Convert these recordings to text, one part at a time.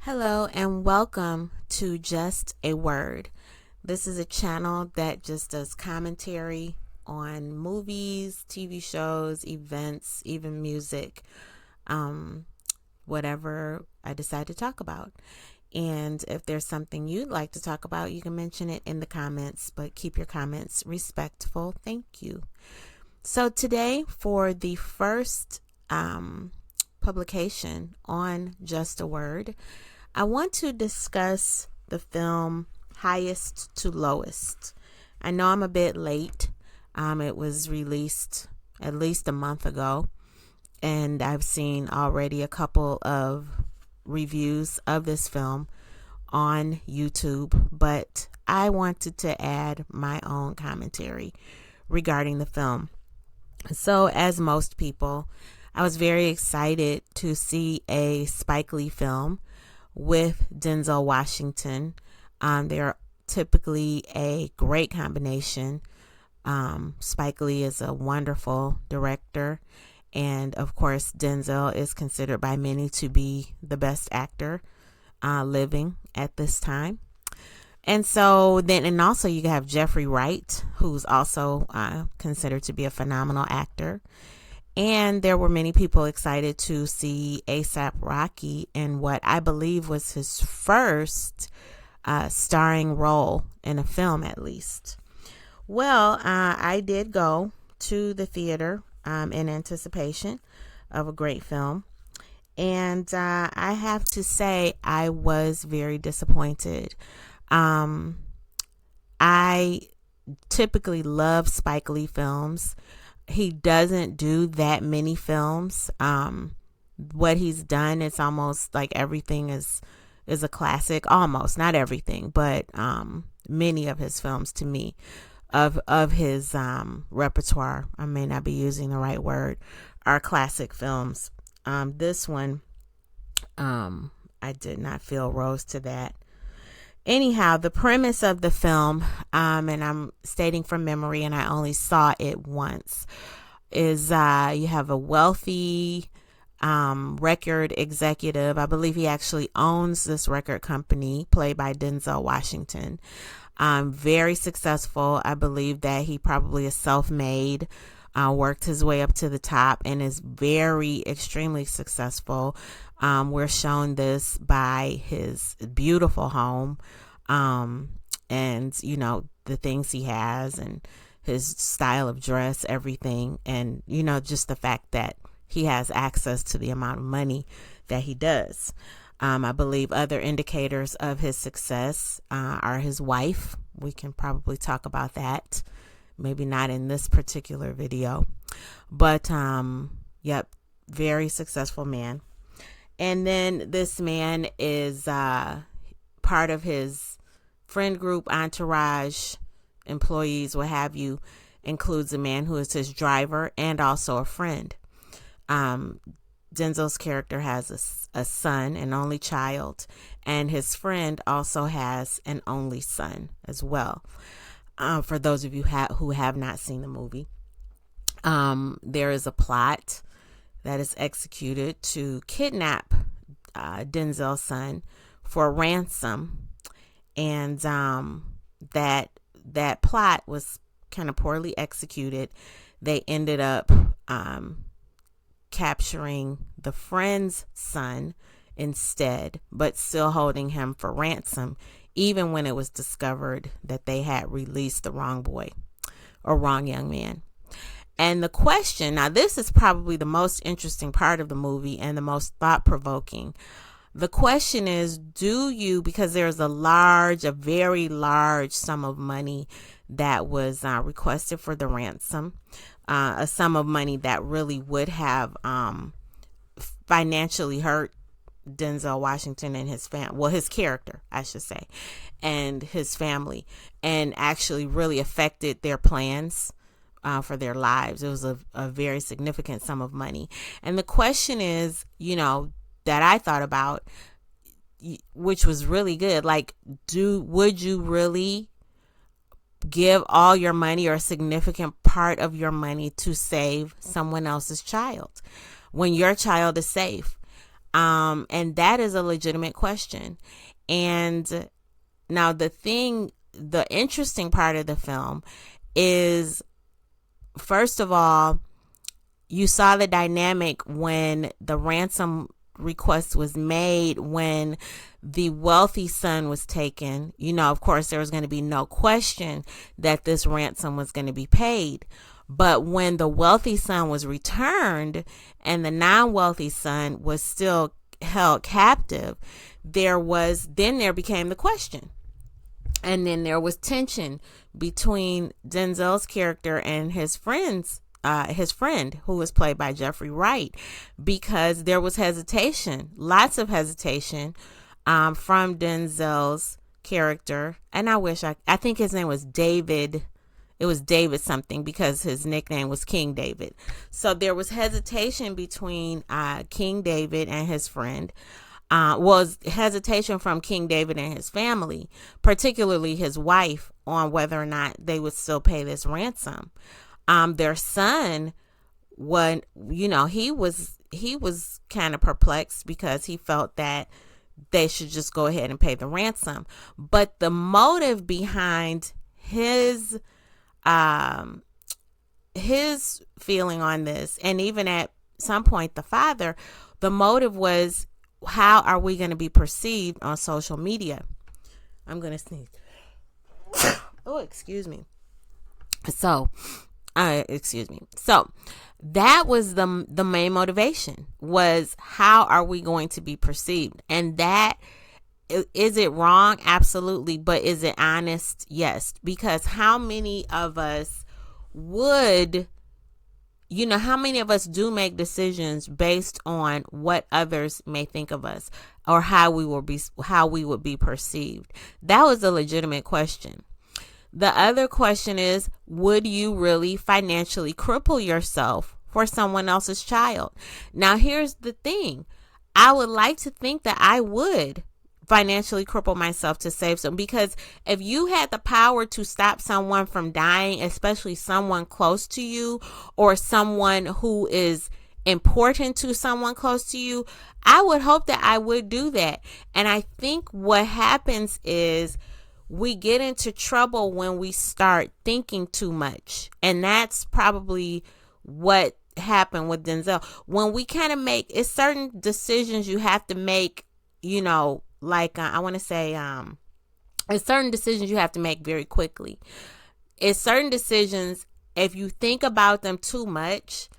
Hello and welcome to Just a Word. This is a channel that just does commentary on movies, TV shows, events, even music, whatever I decide to talk about. And if there's something you'd like to talk about, you can mention it in the comments, but keep your comments respectful. Thank you. So today, for the first publication on Just a Word, I want to discuss the film Highest to Lowest. I know I'm a bit late. It was released at least a month ago, and I've seen already a couple of reviews of this film on YouTube, but I wanted to add my own commentary regarding the film. So, as most people, I was very excited to see a Spike Lee film with Denzel Washington. They're typically a great combination. Spike Lee is a wonderful director, and of course Denzel is considered by many to be the best actor living at this time. And so then, and also you have Jeffrey Wright, who's also considered to be a phenomenal actor. And there were many people excited to see A$AP Rocky in what I believe was his first starring role in a film, at least. Well, I did go to the theater in anticipation of a great film. And I have to say, I was very disappointed. I typically love Spike Lee films. He doesn't do that many films. What he's done, it's almost like everything is a classic. Almost, not everything, but many of his films, to me, of his repertoire, I may not be using the right word, are classic films. This one, I did not feel rose to that. Anyhow, the premise of the film, and I'm stating from memory and I only saw it once, is you have a wealthy record executive. I believe he actually owns this record company, played by Denzel Washington. Very successful. I believe that he probably is self-made, worked his way up to the top, and is extremely successful. We're shown this by his beautiful home, and the things he has and his style of dress, everything, and just the fact that he has access to the amount of money that he does. I believe other indicators of his success are his wife. We can probably talk about that, maybe not in this particular video, but yep, very successful man. And then this man is part of his friend group, entourage, employees, what have you, includes a man who is his driver and also a friend. Denzel's character has a son, an only child, and his friend also has an only son as well. For those of you who have not seen the movie, there is a plot that is executed to kidnap Denzel's son for ransom, and that plot was kind of poorly executed. They ended up capturing the friend's son instead, but still holding him for ransom, even when it was discovered that they had released the wrong boy or wrong young man. And the question, now this is probably the most interesting part of the movie and the most thought-provoking. The question is, because there's a very large sum of money that was requested for the ransom, a sum of money that really would have financially hurt Denzel Washington and his his character, I should say, and his family, and actually really affected their plans for their lives. It was a very significant sum of money. And the question is, that I thought about, which was really good, like, would you really give all your money or a significant part of your money to save someone else's child when your child is safe? And that is a legitimate question. And now the interesting part of the film is, first of all, you saw the dynamic when the ransom request was made, when the wealthy son was taken. Of course, there was going to be no question that this ransom was going to be paid. But when the wealthy son was returned and the non-wealthy son was still held captive, there became the question. And then there was tension between Denzel's character and his friend, who was played by Jeffrey Wright, because there was hesitation, lots of hesitation from Denzel's character. And I think his name was David. It was David something, because his nickname was King David. So there was hesitation between King David and his friend. Was hesitation from King David and his family, particularly his wife, on whether or not they would still pay this ransom. Their son, he was kind of perplexed, because he felt that they should just go ahead and pay the ransom. But the motive behind his feeling on this, and even at some point the father, the motive was, how are we going to be perceived on social media? I'm going to sneeze. Oh, excuse me. So that was the main motivation, was how are we going to be perceived? And that, is it wrong? Absolutely. But is it honest? Yes. Because how many of us do make decisions based on what others may think of us, or how we would be perceived? That was a legitimate question. The other question is, would you really financially cripple yourself for someone else's child? Now, here's the thing. I would like to think that I would financially cripple myself to save some, because if you had the power to stop someone from dying, especially someone close to you, or someone who is important to someone close to you, I would hope that I would do that. And I think what happens is, we get into trouble when we start thinking too much. And that's probably what happened with Denzel. When we kind of it's certain decisions you have to make, like I want to say, it's certain decisions you have to make very quickly. It's certain decisions, if you think about them too much,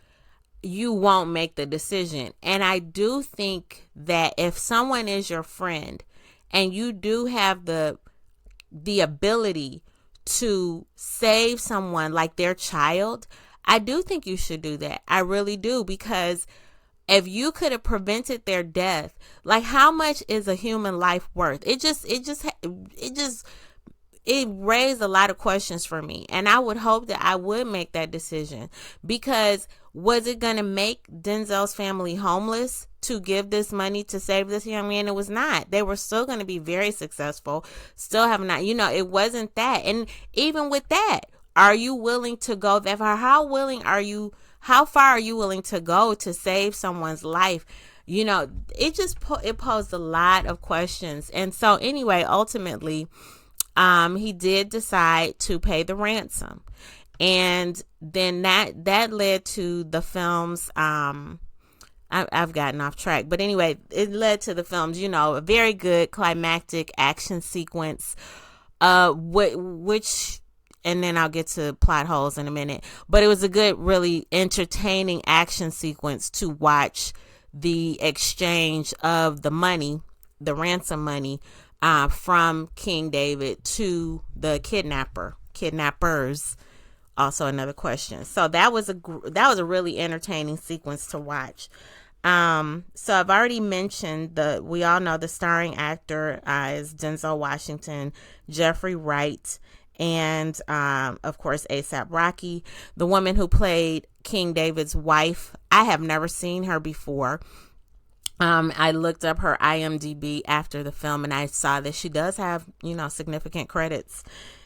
you won't make the decision. And I do think that if someone is your friend and you do have the ability to save someone, like their child, I do think you should do that. I really do, because if you could have prevented their death, like, how much is a human life worth? It raised a lot of questions for me. And I would hope that I would make that decision, because was it going to make Denzel's family homeless to give this money to save this young man? It was not. They were still going to be very successful, still have not, it wasn't that. And even with that, are you willing to go that far? How far are you willing to go to save someone's life? It posed a lot of questions. And so anyway, ultimately, he did decide to pay the ransom. And then that led to the film's, I've gotten off track, but anyway, it led to the film's, a very good climactic action sequence, which, and then I'll get to plot holes in a minute, but it was a good, really entertaining action sequence to watch the exchange of the money, the ransom money, from King David to the kidnappers. Also another question. So that was a really entertaining sequence to watch. So I've already mentioned we all know the starring actor is Denzel Washington, Jeffrey Wright, and of course A$AP Rocky. The woman who played King David's wife, I have never seen her before. I looked up her IMDb after the film, and I saw that she does have, significant credits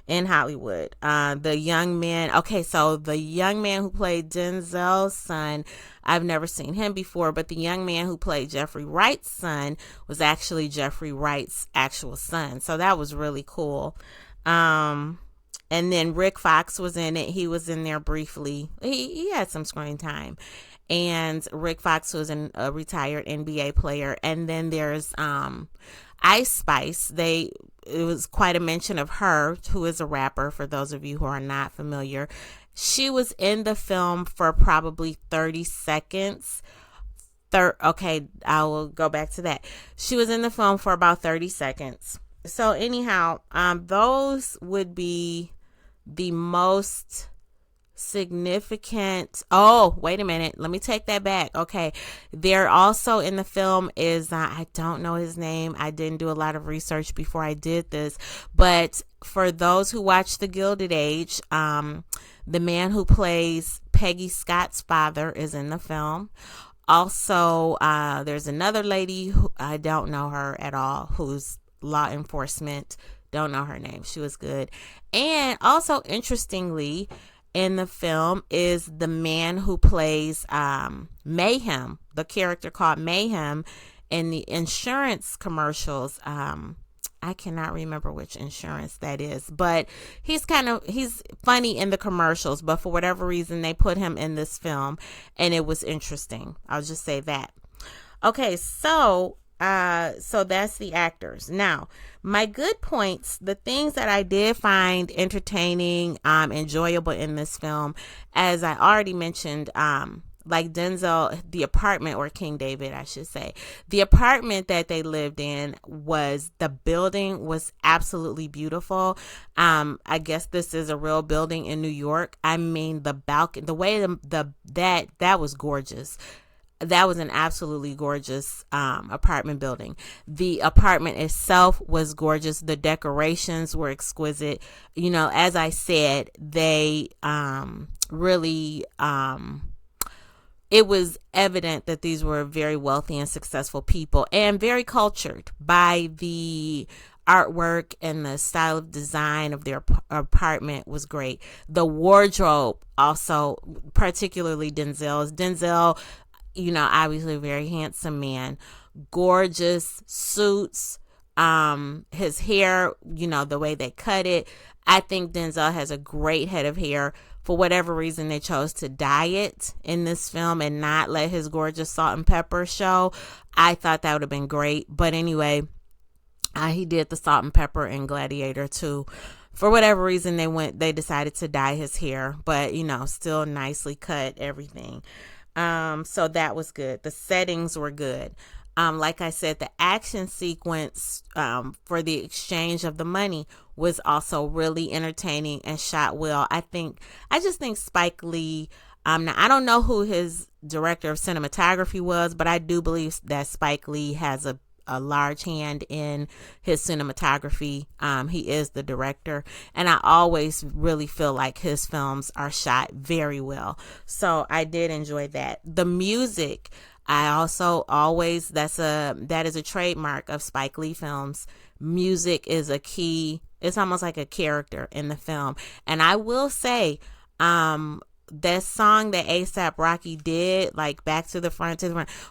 in Hollywood. The young man, okay, so the young man who played Denzel's son, I've never seen him before, but the young man who played Jeffrey Wright's son was actually Jeffrey Wright's actual son. So that was really cool. And then Rick Fox was in it. He was in there briefly. He had some screen time. And Rick Fox was a retired NBA player. And then there's Ice Spice. It was quite a mention of her, who is a rapper, for those of you who are not familiar. She was in the film for probably 30 seconds. Okay, I will go back to that. She was in the film for about 30 seconds. So anyhow, those would be the most significant. Oh, wait a minute. Let me take that back. Okay. There also in the film is, I don't know his name. I didn't do a lot of research before I did this, but for those who watch The Gilded Age, the man who plays Peggy Scott's father is in the film. Also, there's another lady who I don't know her at all, who's law enforcement. Don't know her name. She was good. And also, interestingly, in the film is the man who plays Mayhem, the character called Mayhem in the insurance commercials. I cannot remember which insurance that is, but he's funny in the commercials, but for whatever reason they put him in this film and it was interesting. I'll just say that. Okay, so that's the actors. Now, my good points, the things that I did find entertaining, enjoyable in this film, as I already mentioned, like Denzel, the apartment, or King David, I should say, the apartment that they lived in the building was absolutely beautiful. I guess this is a real building in New York. I mean, the balcony, the way that was gorgeous. That was an absolutely gorgeous apartment building. The apartment itself was gorgeous. The decorations were exquisite. You know, as I said, they really, it was evident that these were very wealthy and successful people and very cultured by the artwork, and the style of design of their apartment was great. The wardrobe also, particularly Denzel's. Denzel, you know, obviously a very handsome man, gorgeous suits, his hair, you know, the way they cut it. I think Denzel has a great head of hair. For whatever reason, they chose to dye it in this film and not let his gorgeous salt and pepper show. I thought that would have been great. But anyway, he did the salt and pepper in Gladiator too. For whatever reason, they decided to dye his hair, but you know, still nicely cut, everything. So that was good. The settings were good. Like I said, the action sequence for the exchange of the money was also really entertaining and shot well. I just think Spike Lee, now I don't know who his director of cinematography was, but I do believe that Spike Lee has a large hand in his cinematography. He is the director, and I always really feel like his films are shot very well. So I did enjoy that. The music, I also always, that is a trademark of Spike Lee films. Music is a key. It's almost like a character in the film. And I will say, that song that A$AP Rocky did, like Back to the Front,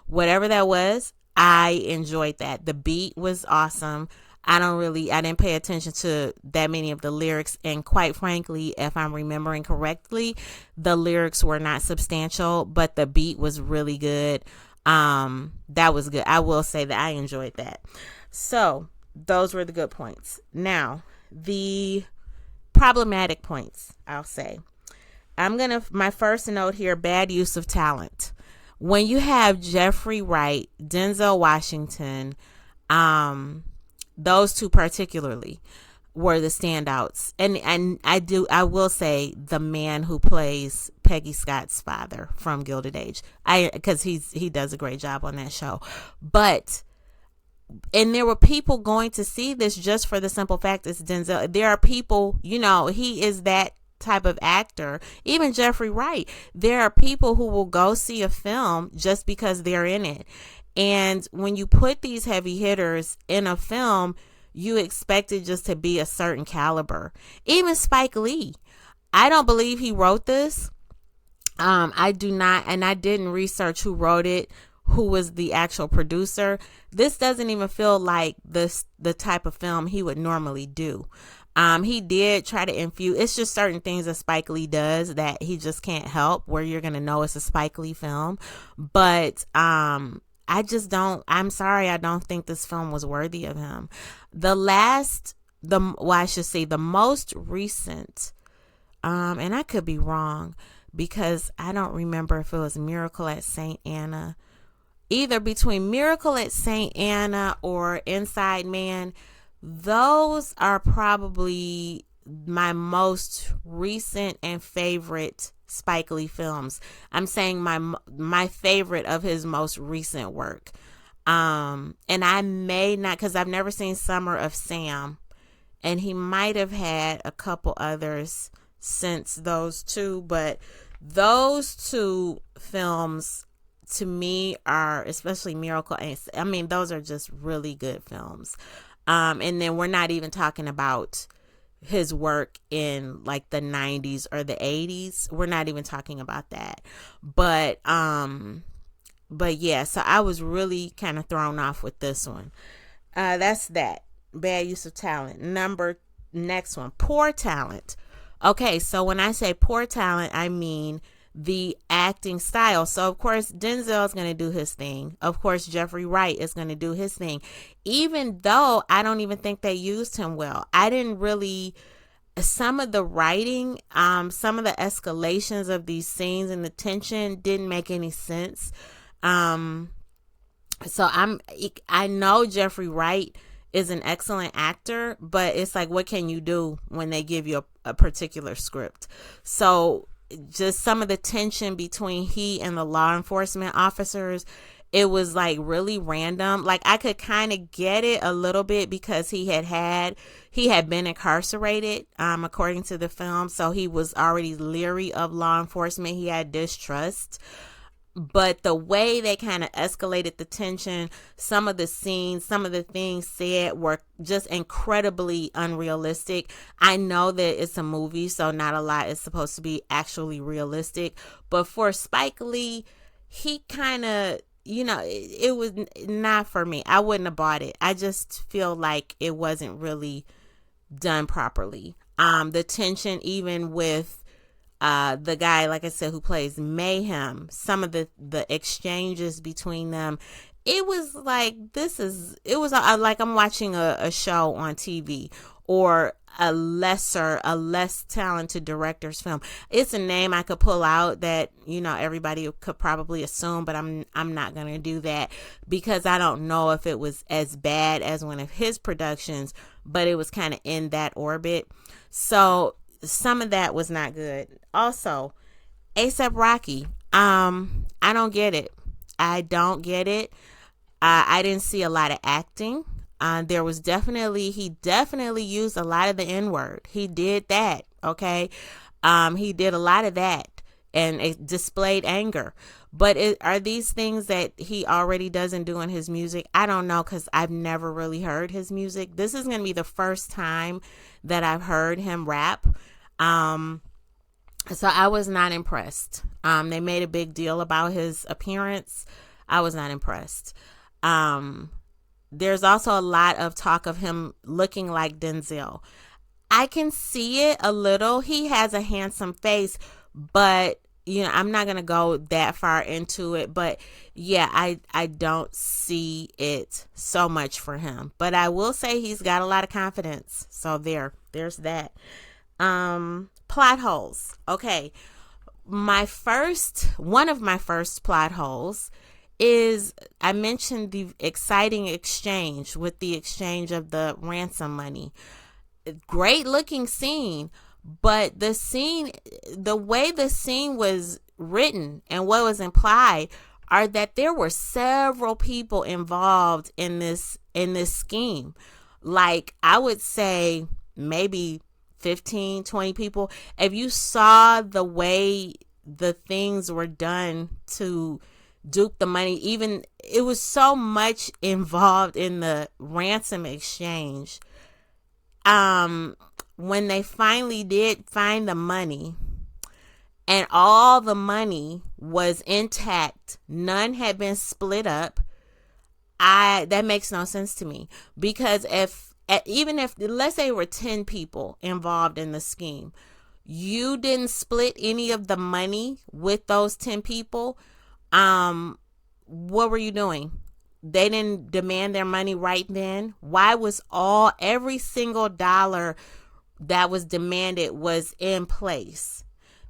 whatever that was, I enjoyed that. The beat was awesome. I didn't pay attention to that many of the lyrics. And quite frankly, if I'm remembering correctly, the lyrics were not substantial, but the beat was really good. That was good. I will say that I enjoyed that. So those were the good points. Now, the problematic points, I'll say. My first note here, bad use of talent. When you have Jeffrey Wright, Denzel Washington, those two particularly were the standouts. And I will say the man who plays Peggy Scott's father from Gilded Age, because he does a great job on that show. And there were people going to see this just for the simple fact it's Denzel. There are people, you know, he is that type of actor. Even Jeffrey Wright, there are people who will go see a film just because they're in it. And when you put these heavy hitters in a film, you expect it just to be a certain caliber. Even Spike Lee, I don't believe he wrote this. I do not, and I didn't research who wrote it, who was the actual producer. This doesn't even feel like the type of film he would normally do. He did try to infuse, it's just certain things that Spike Lee does that he just can't help, where you're going to know it's a Spike Lee film. But I just don't, I'm sorry, I don't think this film was worthy of him. I should say the most recent, and I could be wrong because I don't remember if it was Miracle at St. Anna. Either between Miracle at St. Anna or Inside Man, those are probably my most recent and favorite Spike Lee films. I'm saying my favorite of his most recent work. And I may not, because I've never seen Summer of Sam, and he might have had a couple others since those two, but those two films to me are, especially Miracle, I mean, those are just really good films. And then we're not even talking about his work in like the 90s or the 80s. We're not even talking about that. But yeah, so I was really kind of thrown off with this one. That's that. Bad use of talent. Next one, poor talent. Okay, so when I say poor talent, I mean the acting style. So of course Denzel is going to do his thing. Of course Jeffrey Wright is going to do his thing, even though I don't even think they used him well. I didn't really, some of the writing, some of the escalations of these scenes and the tension didn't make any sense. So I know Jeffrey Wright is an excellent actor, but it's like, what can you do when they give you a particular script? So just some of the tension between he and the law enforcement officers, it was like really random. Like I could kind of get it a little bit because he had been incarcerated, according to the film. So he was already leery of law enforcement. He had distrust. But the way they kind of escalated the tension, some of the scenes, some of the things said were just incredibly unrealistic. I know that it's a movie, so not a lot is supposed to be actually realistic. But for Spike Lee, he kind of, it was not for me. I wouldn't have bought it. I just feel like it wasn't really done properly. The tension, even with the guy, like I said, who plays Mayhem, some of the exchanges between them, it was like, like I'm watching a show on TV or a less talented director's film. It's a name I could pull out that, everybody could probably assume, but I'm not going to do that because I don't know if it was as bad as one of his productions, but it was kind of in that orbit. So some of that was not good. Also, A$AP Rocky, I don't get it. I don't get it. I didn't see a lot of acting. He definitely used a lot of the N-word. He did that. Okay. He did a lot of that and it displayed anger. But are these things that he already doesn't do in his music? I don't know, because I've never really heard his music. This is going to be the first time that I've heard him rap. So I was not impressed. They made a big deal about his appearance. I was not impressed. There's also a lot of talk of him looking like Denzel. I can see it a little. He has a handsome face, but I'm not going to go that far into it, but yeah, I don't see it so much for him, but I will say he's got a lot of confidence. So there's that. Plot holes. Okay. One of my first plot holes is, I mentioned the exciting exchange with the exchange of the ransom money. Great looking scene, but the way the scene was written and what was implied are that there were several people involved in this scheme. Like, I would say maybe 15, 20 people. If you saw the way the things were done to dupe the money. Even it was so much involved in the ransom exchange. When they finally did find the money and all the money was intact, none had been split up, that makes no sense to me. Because even if let's say there were 10 people involved in the scheme, you didn't split any of the money with those 10 people, what were you doing? They didn't demand their money right then. Why was every single dollar that was demanded was in place?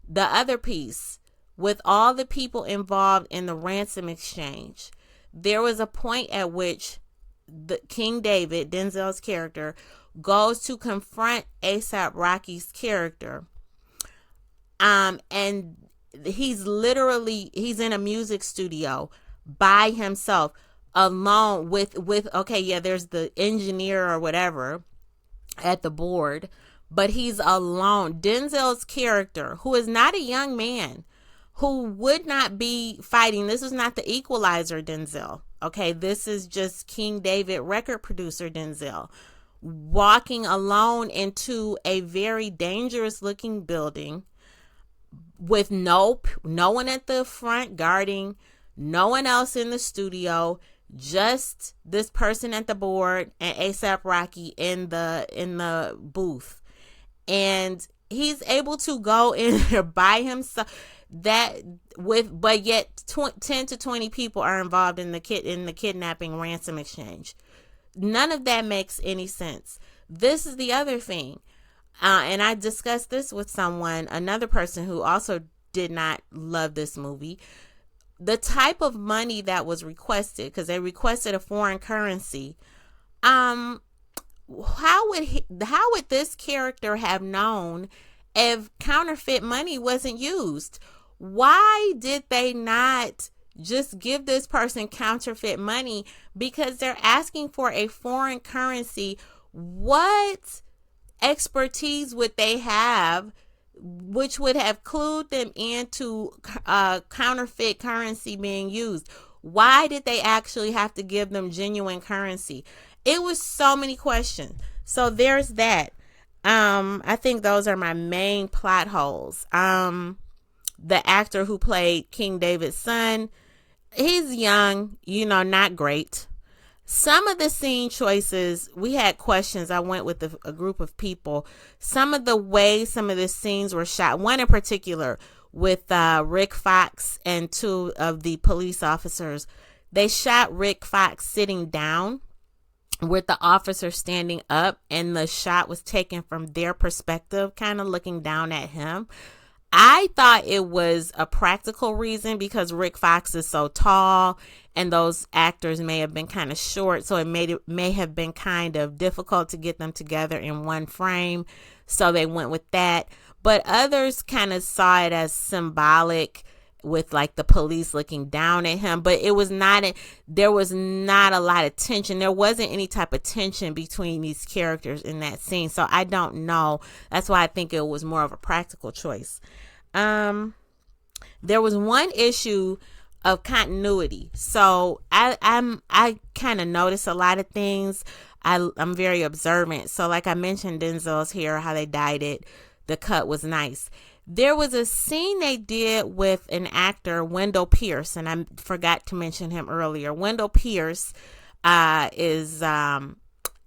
The other piece, with all the people involved in the ransom exchange, there was a point at which the King David, Denzel's character, goes to confront A$AP Rocky's character. And he's in a music studio by himself, alone with there's the engineer or whatever at the board, but he's alone. Denzel's character, who is not a young man, who would not be fighting. This is not the Equalizer Denzel. Okay, this is just King David record producer Denzel, walking alone into a very dangerous looking building with no one at the front guarding, no one else in the studio, just this person at the board and A$AP Rocky in the booth. And he's able to go in there by himself. But yet 10 to 20 people are involved in the kidnapping ransom exchange. None of that makes any sense. This is the other thing. And I discussed this with another person who also did not love this movie. The type of money that was requested, because they requested a foreign currency. How would this character have known if counterfeit money wasn't used? Why did they not just give this person counterfeit money? Because they're asking for a foreign currency. What expertise would they have which would have clued them into counterfeit currency being used? Why did they actually have to give them genuine currency? It was so many questions. So there's that. I think those are my main plot holes. The actor who played King David's son, he's young, not great. Some of the scene choices, we had questions. I went with a group of people. Some of the ways some of the scenes were shot, one in particular with Rick Fox and two of the police officers, they shot Rick Fox sitting down with the officer standing up, and the shot was taken from their perspective, kind of looking down at him. I thought it was a practical reason because Rick Fox is so tall and those actors may have been kind of short, so it may have been kind of difficult to get them together in one frame, so they went with that. But others kind of saw it as symbolic with like the police looking down at him, but there was not a lot of tension. There wasn't any type of tension between these characters in that scene, so I don't know. That's why I think it was more of a practical choice. There was one issue of continuity, so I kind of noticed a lot of things. I'm very observant, so like I mentioned Denzel's hair, how they dyed it, the cut was nice. There was a scene they did with an actor, Wendell Pierce, and I forgot to mention him earlier. Wendell Pierce is, and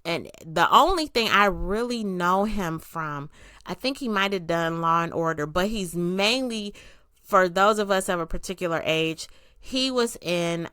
the only thing I really know him from, I think he might have done Law and Order, but he's mainly, for those of us of a particular age, he was in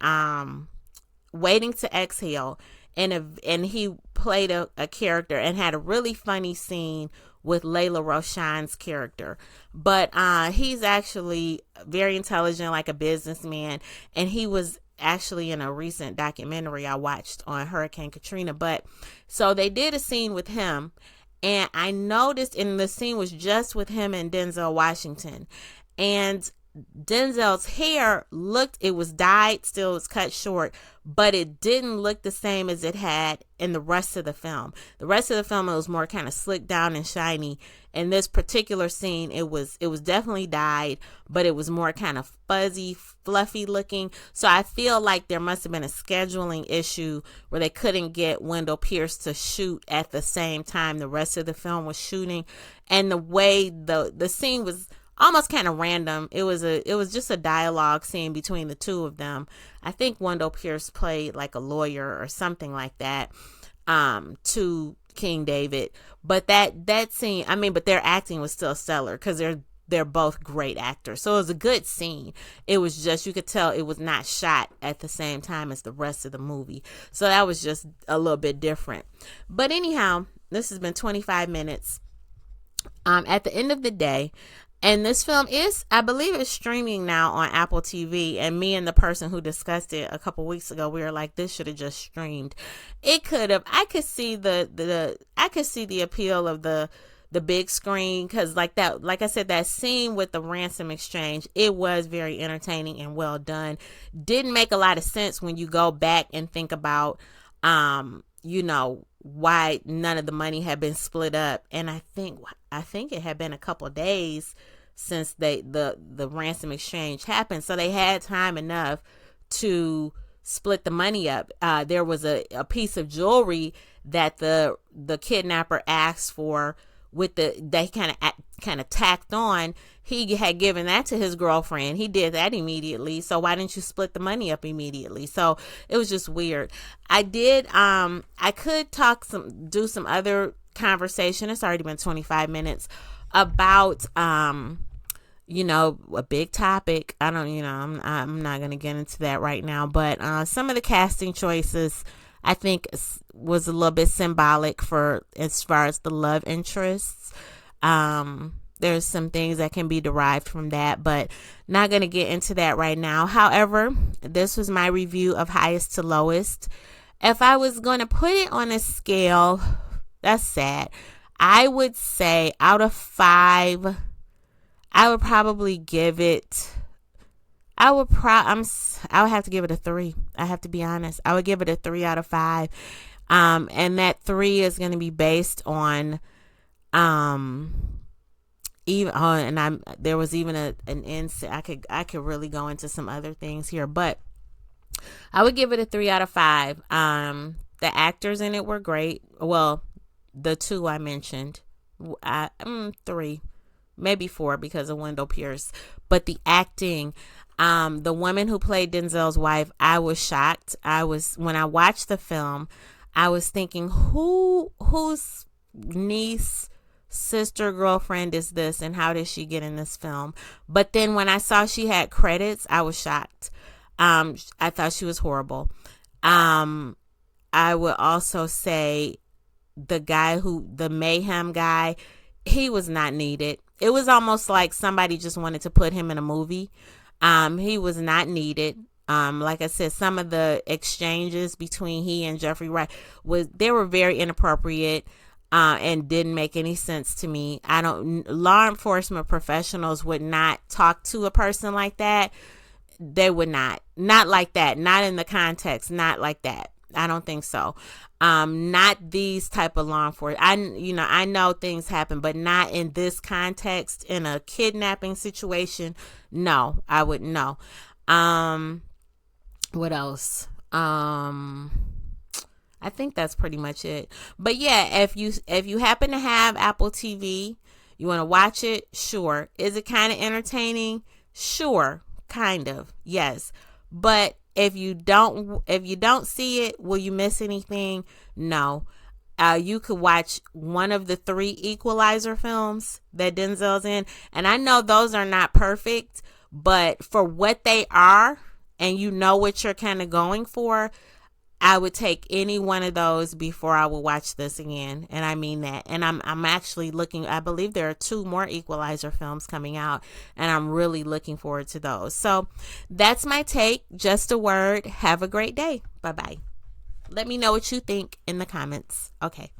Waiting to Exhale, and he played a character and had a really funny scene with Layla Roshan's character. But he's actually very intelligent, like a businessman, and he was actually in a recent documentary I watched on Hurricane Katrina. But so they did a scene with him, and I noticed, and the scene was just with him and Denzel Washington, and Denzel's hair it was dyed, still it was cut short, but it didn't look the same as it had in the rest of the film. The rest of the film, it was more kind of slicked down and shiny. In this particular scene, it was definitely dyed, but it was more kind of fuzzy, fluffy looking. So I feel like there must have been a scheduling issue where they couldn't get Wendell Pierce to shoot at the same time the rest of the film was shooting. And the way the scene was almost kind of random. It was just a dialogue scene between the two of them. I think Wendell Pierce played like a lawyer or something like that to King David. But that scene, I mean, but their acting was still stellar because they're both great actors. So it was a good scene. It was just, you could tell it was not shot at the same time as the rest of the movie. So that was just a little bit different. But anyhow, this has been 25 minutes. At the end of the day, and this film is, I believe it's streaming now on Apple TV. And me and the person who discussed it a couple weeks ago, we were like, this should have just streamed. It could have. I could see I could see the appeal of the big screen, because like I said, that scene with the ransom exchange, it was very entertaining and well done. Didn't make a lot of sense when you go back and think about, why none of the money had been split up. And I think it had been a couple of days since the ransom exchange happened, so they had time enough to split the money up. There was a piece of jewelry that the kidnapper asked for, they kind of tacked on. He had given that to his girlfriend. He did that immediately. So why didn't you split the money up immediately? So it was just weird. I could do some other conversation. It's already been 25 minutes about, a big topic. I'm not going to get into that right now, but some of the casting choices I think was a little bit symbolic for as far as the love interests. There's some things that can be derived from that, but not going to get into that right now. However, this was my review of Highest to Lowest. If I was going to put it on a scale, that's sad, I would say out of 5, I would probably give it, I would have to give it a 3. I have to be honest. I would give it a 3 out of 5. And that 3 is going to be based on, there was even an insight. I could really go into some other things here, but I would give it a 3 out of 5. The actors in it were great. Well, the 2 I mentioned, 3, maybe 4 because of Wendell Pierce, but the acting, the woman who played Denzel's wife, I was shocked. When I watched the film, I was thinking, whose niece, sister, girlfriend is this, and how did she get in this film? But then when I saw she had credits, I was shocked. I thought she was horrible. I would also say the mayhem guy, he was not needed. It was almost like somebody just wanted to put him in a movie. He was not needed. Like I said, some of the exchanges between he and Jeffrey Wright they were very inappropriate. And didn't make any sense to me. Law enforcement professionals would not talk to a person like that. They would not like that. Not in the context. Not like that. I don't think so. Not these type of law enforcement. I know things happen, but not in this context, in a kidnapping situation. No, I wouldn't know. What else? I think that's pretty much it. But yeah, if you happen to have Apple TV, you want to watch it, sure. Is it kind of entertaining? Sure, kind of. Yes. But if you don't see it, will you miss anything? No. You could watch one of the 3 Equalizer films that Denzel's in, and I know those are not perfect, but for what they are, and you know what you're kind of going for, I would take any one of those before I would watch this again. And I mean that. And I'm actually looking, I believe there are 2 more Equalizer films coming out, and I'm really looking forward to those. So that's my take. Just a word. Have a great day. Bye-bye. Let me know what you think in the comments. Okay.